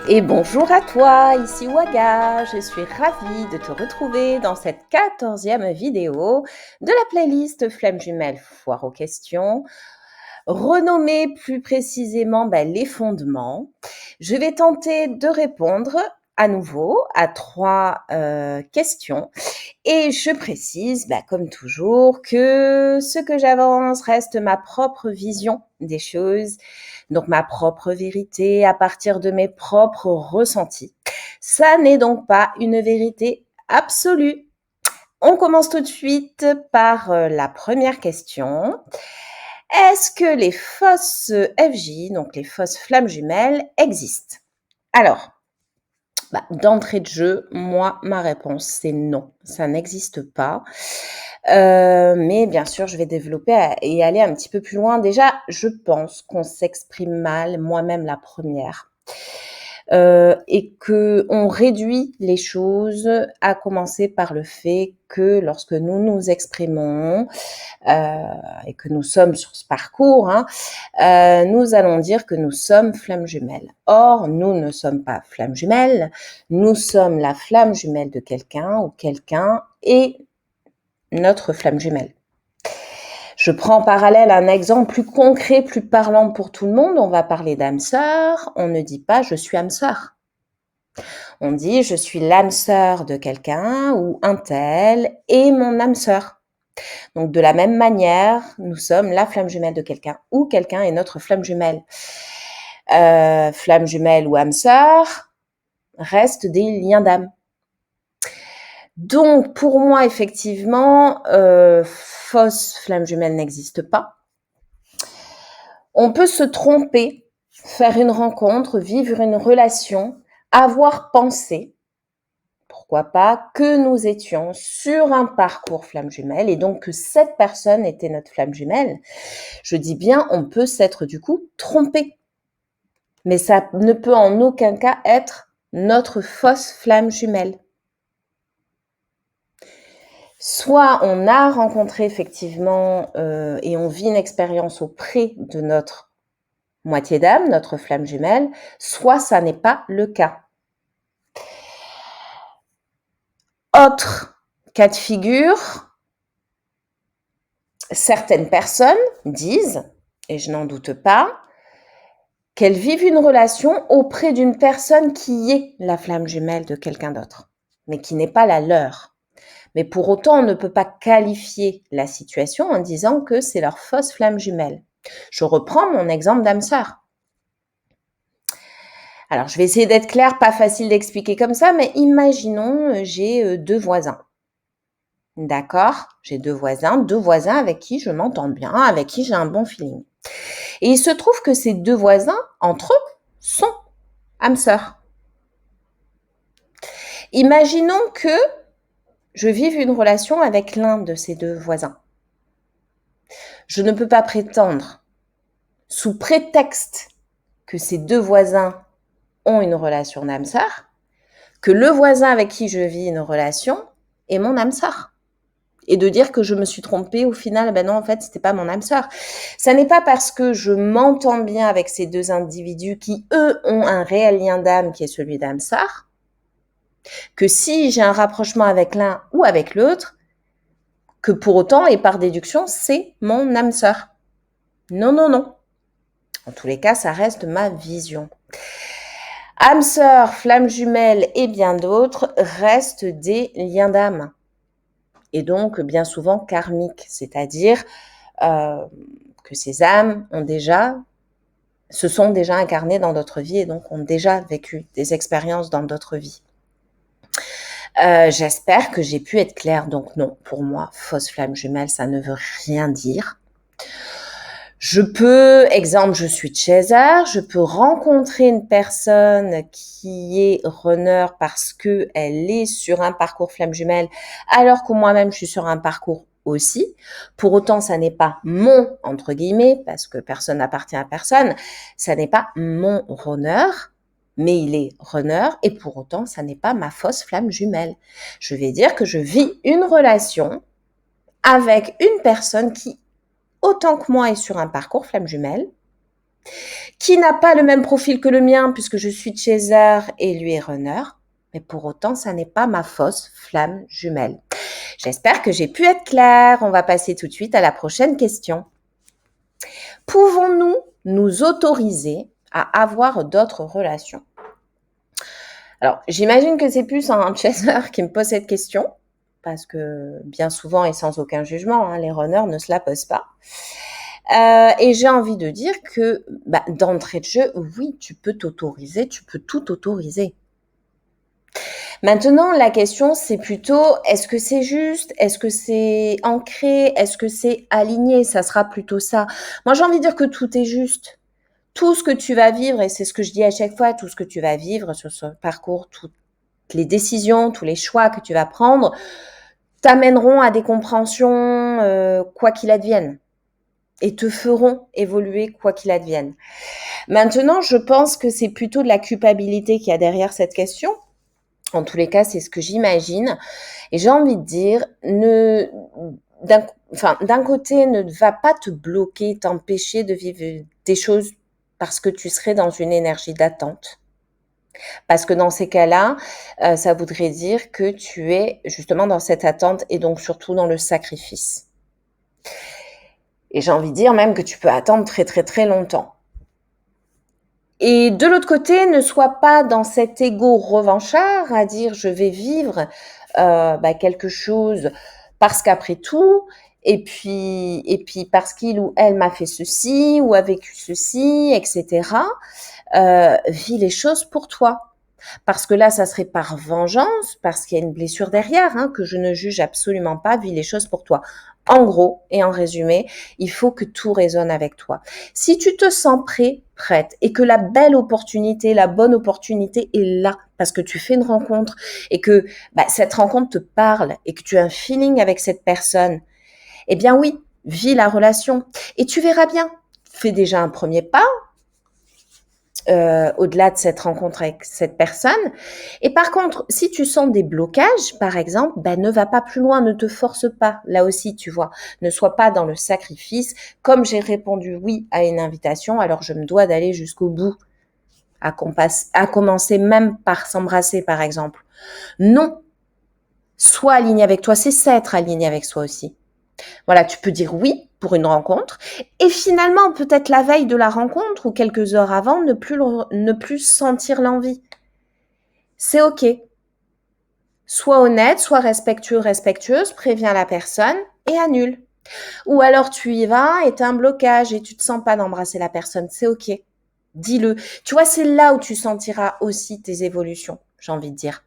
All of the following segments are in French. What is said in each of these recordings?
Et bonjour à toi, ici Waga, je suis ravie de te retrouver dans cette 14e vidéo de la playlist Flamme Jumelle Foire aux questions, renommée plus précisément les fondements. Je vais tenter de répondre à nouveau à 3 questions et je précise, comme toujours, que ce que j'avance reste ma propre vision des choses, donc ma propre vérité à partir de mes propres ressentis. Ça n'est donc pas une vérité absolue. On commence tout de suite par la première question. Est-ce que les fausses FJ, donc les fausses flammes jumelles, existent? Alors, d'entrée de jeu, moi, ma réponse, c'est non. Ça n'existe pas. Mais bien sûr, je vais développer et aller un petit peu plus loin. Déjà, je pense qu'on s'exprime mal, moi-même la première. Et qu'on réduit les choses, à commencer par le fait que lorsque nous nous exprimons et que nous sommes sur ce parcours, nous allons dire que nous sommes flammes jumelles. Or, nous ne sommes pas flammes jumelles, nous sommes la flamme jumelle de quelqu'un ou quelqu'un est notre flamme jumelle. Je prends en parallèle un exemple plus concret, plus parlant pour tout le monde. On va parler d'âme sœur. On ne dit pas je suis âme sœur. On dit je suis l'âme sœur de quelqu'un ou un tel est mon âme sœur. Donc de la même manière, nous sommes la flamme jumelle de quelqu'un ou quelqu'un est notre flamme jumelle. Flamme jumelle ou âme sœur restent des liens d'âme. Donc pour moi effectivement, fausse flamme jumelle n'existe pas. On peut se tromper, faire une rencontre, vivre une relation, avoir pensé, pourquoi pas, que nous étions sur un parcours flamme jumelle et donc que cette personne était notre flamme jumelle. Je dis bien, on peut s'être du coup trompé. Mais ça ne peut en aucun cas être notre fausse flamme jumelle. Soit on a rencontré effectivement et on vit une expérience auprès de notre moitié d'âme, notre flamme jumelle, soit ça n'est pas le cas. Autre cas de figure, certaines personnes disent, et je n'en doute pas, qu'elles vivent une relation auprès d'une personne qui est la flamme jumelle de quelqu'un d'autre, mais qui n'est pas la leur. Mais pour autant, on ne peut pas qualifier la situation en disant que c'est leur fausse flamme jumelle. Je reprends mon exemple d'âme sœur. Alors, je vais essayer d'être claire, pas facile d'expliquer comme ça, mais imaginons, j'ai 2 voisins. D'accord? J'ai 2 voisins avec qui je m'entends bien, avec qui j'ai un bon feeling. Et il se trouve que ces 2 voisins, entre eux, sont âmes sœurs. Imaginons que je vive une relation avec l'un de ces 2 voisins. Je ne peux pas prétendre, sous prétexte que ces 2 voisins ont une relation d'âme sœur, que le voisin avec qui je vis une relation est mon âme sœur. Et de dire que je me suis trompée, au final, non, en fait, c'était pas mon âme sœur. Ça n'est pas parce que je m'entends bien avec ces 2 individus qui, eux, ont un réel lien d'âme qui est celui d'âme sœur, que si j'ai un rapprochement avec l'un ou avec l'autre, que pour autant, et par déduction, c'est mon âme sœur. Non, non, non. En tous les cas, ça reste ma vision. Âme sœur, flamme jumelle et bien d'autres restent des liens d'âme. Et donc, bien souvent karmiques, c'est-à-dire que ces âmes se sont déjà incarnées dans d'autres vies et donc ont déjà vécu des expériences dans d'autres vies. J'espère que j'ai pu être claire. Donc non, pour moi, fausse flamme jumelle, ça ne veut rien dire. Je peux, exemple, je suis chaser, je peux rencontrer une personne qui est runner parce que elle est sur un parcours flamme jumelle, alors que moi-même je suis sur un parcours aussi. Pour autant, ça n'est pas mon, entre guillemets, parce que personne n'appartient à personne, ça n'est pas mon runner, mais il est runner et pour autant, ça n'est pas ma fausse flamme jumelle. Je vais dire que je vis une relation avec une personne qui autant que moi est sur un parcours flamme jumelle, qui n'a pas le même profil que le mien puisque je suis chaser et lui est runner. Mais pour autant, ça n'est pas ma fausse flamme jumelle. J'espère que j'ai pu être claire. On va passer tout de suite à la prochaine question. Pouvons-nous nous autoriser à avoir d'autres relations? Alors, j'imagine que c'est plus un chaser qui me pose cette question, parce que bien souvent et sans aucun jugement, les runners ne se la posent pas. Et j'ai envie de dire que d'entrée de jeu, oui, tu peux t'autoriser, tu peux tout autoriser. Maintenant, la question, c'est plutôt, est-ce que c'est juste? Est-ce que c'est ancré? Est-ce que c'est aligné? Ça sera plutôt ça. Moi, j'ai envie de dire que tout est juste. Tout ce que tu vas vivre, et c'est ce que je dis à chaque fois, tout ce que tu vas vivre sur ce parcours, toutes les décisions, tous les choix que tu vas prendre, t'amèneront à des compréhensions, quoi qu'il advienne, et te feront évoluer quoi qu'il advienne. Maintenant, je pense que c'est plutôt de la culpabilité qu'il y a derrière cette question. En tous les cas, c'est ce que j'imagine. Et j'ai envie de dire, d'un côté, ne va pas te bloquer, t'empêcher de vivre des choses parce que tu serais dans une énergie d'attente. Parce que dans ces cas-là, ça voudrait dire que tu es justement dans cette attente et donc surtout dans le sacrifice. Et j'ai envie de dire même que tu peux attendre très très très longtemps. Et de l'autre côté, ne sois pas dans cet ego revanchard à dire je vais vivre quelque chose parce qu'après tout, et puis parce qu'il ou elle m'a fait ceci ou a vécu ceci, etc. Vis les choses pour toi. Parce que là, ça serait par vengeance, parce qu'il y a une blessure derrière, que je ne juge absolument pas, vis les choses pour toi. En gros et en résumé, il faut que tout résonne avec toi. Si tu te sens prêt, prête, et que la belle opportunité, la bonne opportunité est là, parce que tu fais une rencontre, et que cette rencontre te parle, et que tu as un feeling avec cette personne, eh bien oui, vis la relation. Et tu verras bien, fais déjà un premier pas, au-delà de cette rencontre avec cette personne. Et par contre, si tu sens des blocages, par exemple, ne va pas plus loin, ne te force pas. Là aussi, tu vois, ne sois pas dans le sacrifice. Comme j'ai répondu oui à une invitation, alors je me dois d'aller jusqu'au bout, à commencer même par s'embrasser, par exemple. Non, sois aligné avec toi, c'est ça être aligné avec soi aussi. Voilà, tu peux dire oui pour une rencontre et finalement, peut-être la veille de la rencontre ou quelques heures avant, ne plus sentir l'envie. C'est OK. Sois honnête, sois respectueux, respectueuse, préviens la personne et annule. Ou alors tu y vas et tu as un blocage et tu te sens pas d'embrasser la personne. C'est OK. Dis-le. Tu vois, c'est là où tu sentiras aussi tes évolutions, j'ai envie de dire.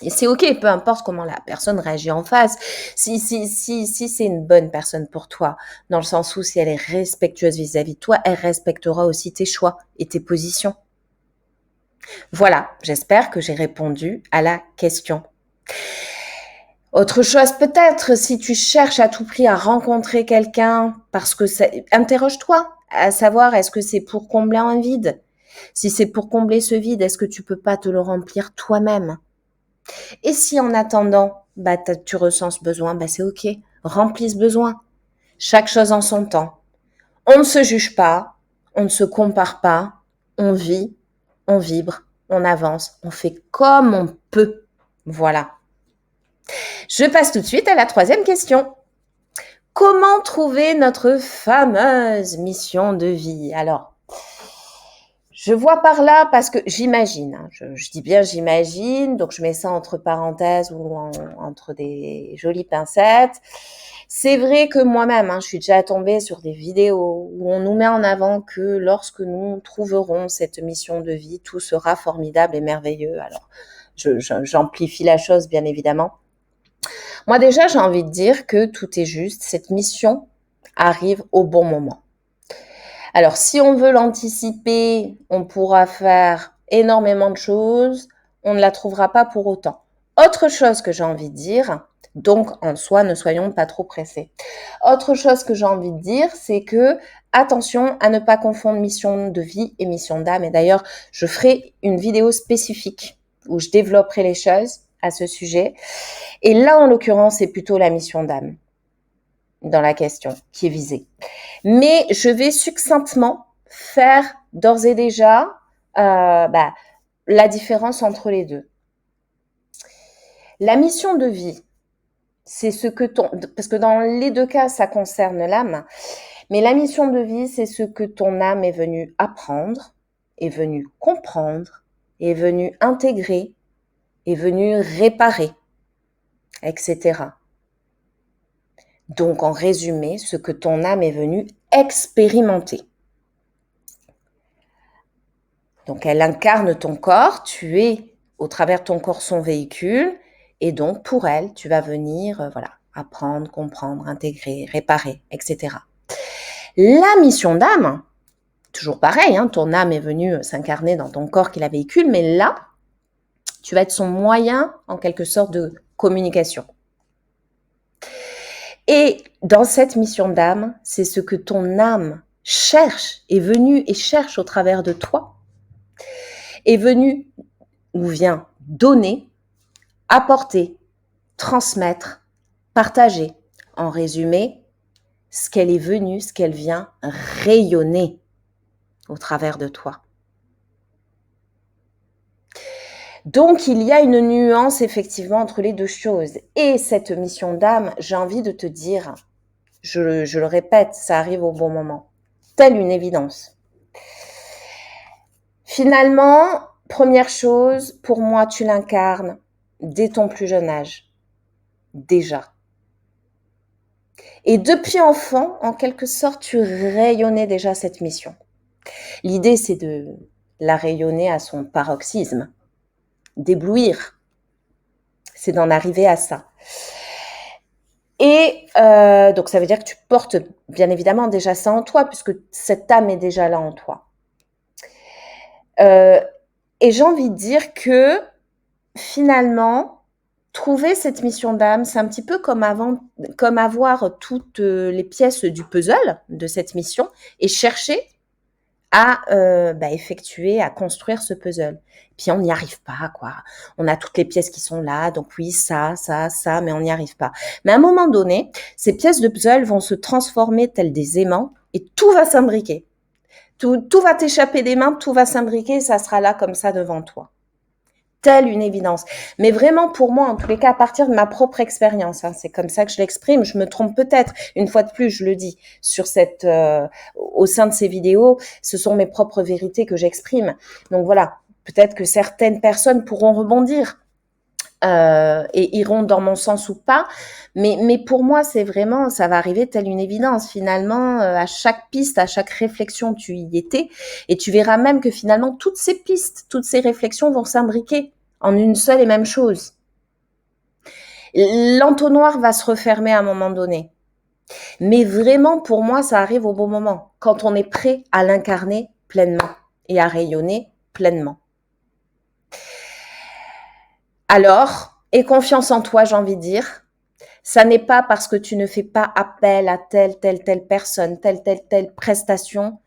Et c'est OK, peu importe comment la personne réagit en face. Si c'est une bonne personne pour toi, dans le sens où si elle est respectueuse vis-à-vis de toi, elle respectera aussi tes choix et tes positions. Voilà, j'espère que j'ai répondu à la question. Autre chose peut-être, si tu cherches à tout prix à rencontrer quelqu'un, parce que interroge-toi à savoir est-ce que c'est pour combler un vide? Si c'est pour combler ce vide, est-ce que tu peux pas te le remplir toi-même? Et si en attendant, tu ressens ce besoin, c'est OK. Remplis ce besoin. Chaque chose en son temps. On ne se juge pas, on ne se compare pas, on vit, on vibre, on avance, on fait comme on peut. Voilà. Je passe tout de suite à la troisième question. Comment trouver notre fameuse mission de vie? Alors, je vois par là parce que j'imagine, je dis bien j'imagine, donc je mets ça entre parenthèses ou entre des jolies pincettes. C'est vrai que moi-même, je suis déjà tombée sur des vidéos où on nous met en avant que lorsque nous trouverons cette mission de vie, tout sera formidable et merveilleux. Alors, j'amplifie la chose, bien évidemment. Moi déjà, j'ai envie de dire que tout est juste, cette mission arrive au bon moment. Alors, si on veut l'anticiper, on pourra faire énormément de choses, on ne la trouvera pas pour autant. Autre chose que j'ai envie de dire, donc en soi, ne soyons pas trop pressés. Autre chose que j'ai envie de dire, c'est que attention à ne pas confondre mission de vie et mission d'âme. Et d'ailleurs, je ferai une vidéo spécifique où je développerai les choses à ce sujet. Et là, en l'occurrence, c'est plutôt la mission d'âme dans la question qui est visée. Mais je vais succinctement faire d'ores et déjà la différence entre les deux. La mission de vie, c'est ce que parce que dans les deux cas, ça concerne l'âme, mais la mission de vie, c'est ce que ton âme est venue apprendre, est venue comprendre, est venue intégrer, est venue réparer, etc. Donc, en résumé, ce que ton âme est venue expérimenter. Donc, elle incarne ton corps, tu es, au travers de ton corps, son véhicule, et donc, pour elle, tu vas venir, apprendre, comprendre, intégrer, réparer, etc. La mission d'âme, toujours pareil, ton âme est venue s'incarner dans ton corps qui la véhicule, mais là, tu vas être son moyen, en quelque sorte, de communication. Et dans cette mission d'âme, c'est ce que ton âme cherche, est venue et cherche au travers de toi, est venue ou vient donner, apporter, transmettre, partager. En résumé, ce qu'elle est venue, ce qu'elle vient rayonner au travers de toi. Donc, il y a une nuance effectivement entre les deux choses. Et cette mission d'âme, j'ai envie de te dire, je le répète, ça arrive au bon moment. Telle une évidence. Finalement, première chose, pour moi, tu l'incarnes dès ton plus jeune âge. Déjà. Et depuis enfant, en quelque sorte, tu rayonnais déjà cette mission. L'idée, c'est de la rayonner à son paroxysme, d'éblouir. C'est d'en arriver à ça. Et donc, ça veut dire que tu portes bien évidemment déjà ça en toi, puisque cette âme est déjà là en toi. Et j'ai envie de dire que finalement, trouver cette mission d'âme, c'est un petit peu comme avoir toutes les pièces du puzzle de cette mission et chercher à effectuer, à construire ce puzzle. Puis on n'y arrive pas, quoi. On a toutes les pièces qui sont là, donc oui, ça, mais on n'y arrive pas. Mais à un moment donné, ces pièces de puzzle vont se transformer telles des aimants et tout va s'imbriquer. Tout va t'échapper des mains, tout va s'imbriquer et ça sera là comme ça devant toi. Telle une évidence. Mais vraiment, pour moi, en tous les cas, à partir de ma propre expérience, c'est comme ça que je l'exprime. Je me trompe peut-être. Une fois de plus, je le dis au sein de ces vidéos, ce sont mes propres vérités que j'exprime. Donc voilà, peut-être que certaines personnes pourront rebondir et iront dans mon sens ou pas. Mais pour moi, c'est vraiment, ça va arriver telle une évidence. Finalement, à chaque piste, à chaque réflexion, tu y étais. Et tu verras même que finalement, toutes ces pistes, toutes ces réflexions vont s'imbriquer en une seule et même chose. L'entonnoir va se refermer à un moment donné. Mais vraiment, pour moi, ça arrive au bon moment, quand on est prêt à l'incarner pleinement et à rayonner pleinement. Alors, aie confiance en toi, j'ai envie de dire. Ça n'est pas parce que tu ne fais pas appel à telle personne, telle prestation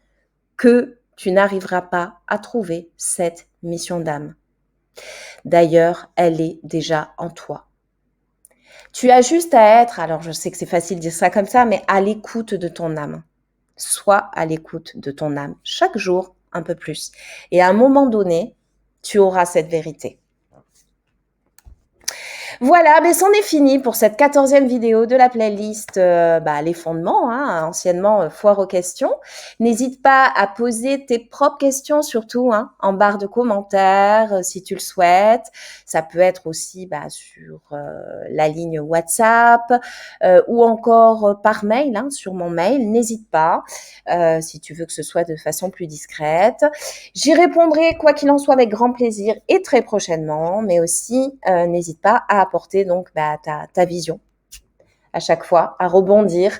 que tu n'arriveras pas à trouver cette mission d'âme. D'ailleurs, elle est déjà en toi. Tu as juste à être, alors je sais que c'est facile de dire ça comme ça, mais à l'écoute de ton âme. Sois à l'écoute de ton âme chaque jour un peu plus. Et à un moment donné, tu auras cette vérité. Voilà, mais c'en est fini pour cette 14e vidéo de la playlist Les fondements, anciennement Foire aux questions. N'hésite pas à poser tes propres questions surtout en barre de commentaires si tu le souhaites. Ça peut être aussi sur la ligne WhatsApp ou encore par mail, sur mon mail. N'hésite pas si tu veux que ce soit de façon plus discrète. J'y répondrai quoi qu'il en soit avec grand plaisir et très prochainement, mais aussi n'hésite pas à apporter donc ta vision à chaque fois, à rebondir,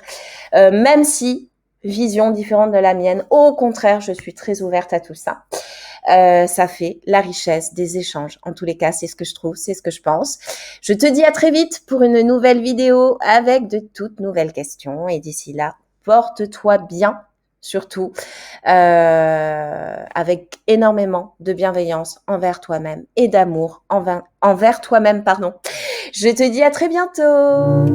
même si vision différente de la mienne. Au contraire, je suis très ouverte à tout ça. Ça fait la richesse des échanges. En tous les cas, c'est ce que je trouve, c'est ce que je pense. Je te dis à très vite pour une nouvelle vidéo avec de toutes nouvelles questions. Et d'ici là, porte-toi bien, surtout avec énormément de bienveillance envers toi-même et d'amour envers toi-même, pardon. Je te dis à très bientôt.